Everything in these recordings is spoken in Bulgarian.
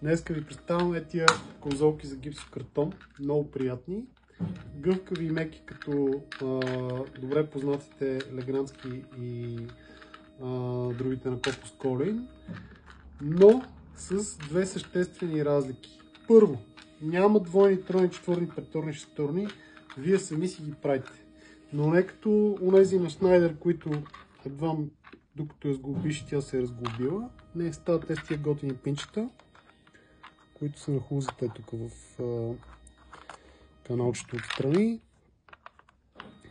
Днеска ви представям тия конзолки за гипсокартон. Много приятни. Гъвкави и меки, като добре познатите Леграндски и другите на Копус Колин, но с две съществени разлики. Първо, няма двойни, тройни, четвърни, петорни, шесторни. Вие сами си ги правите. Но не като унези на Schneider, които едва докато я сглобиш, тя се е разглобила. Не, стават тези тия готини пинчета, които са на хузите тук в каналчето отстрани.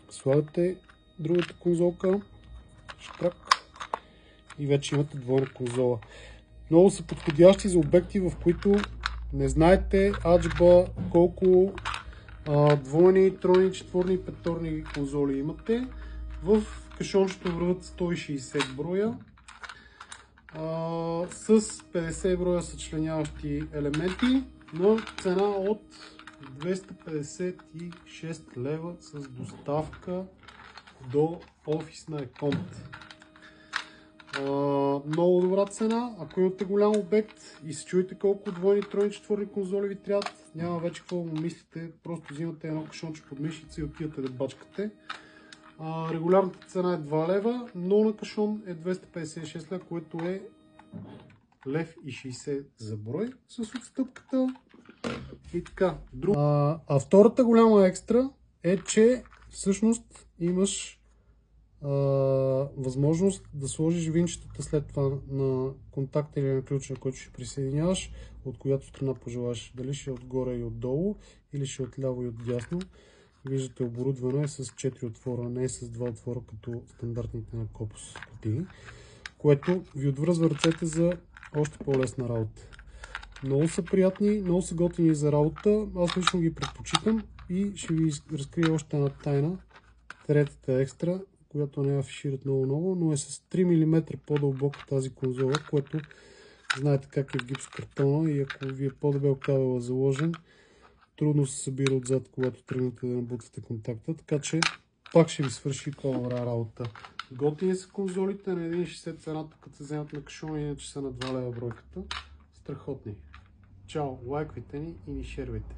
Слагате другата конзолка, штрак, и вече имате двойна конзола. Много са подходящи за обекти, в които не знаете аджба колко двойни, тройни, четворни, петорни конзоли имате. В кашончето върват 160 броя с 50 броя съчленяващи елементи на цена от 256 лева с доставка до офисна Екомт. Много добра цена. Ако имате голям обект и се чуете колко двойни, тройни, четворни конзоли ви трябват, няма вече какво му мислите, просто взимате едно кашонче под мишница и отивате да бачкате. Регулярната цена е 2 лева, но на кашон е 256 лева, което е 1,60 лев за брой с отстъпката. И така. Втората голяма екстра е, че всъщност имаш възможност да сложиш винчетата след това на контакта или на ключа, на който ще присъединяваш, от която страна пожелаш. Дали ще е отгоре и отдолу, или ще е отляво и отдясно. Виждате, оборудвано е с 4 отвора, не е с 2 отвора, като стандартните на Копус кутии, което ви отвръзва ръцете за още по-лесна работа. Много са приятни, много са готини за работа. Аз лично ги предпочитам и ще ви разкрия още една тайна. Третата екстра, която не афишират много, но е с 3 мм по-дълбока тази конзола, което знаете как е в гипсокартона, и ако ви е по-дебел кабел заложен, трудно се събира отзад, когато тръгнете да набутвате контакта, така че пак ще ви свърши по-добра работа. Готини са конзолите, на 1,60 цената, като се вземат на кашон, иначе са на 2 лева бройката. Страхотни! Чао! Лайквайте ни и ни шервайте!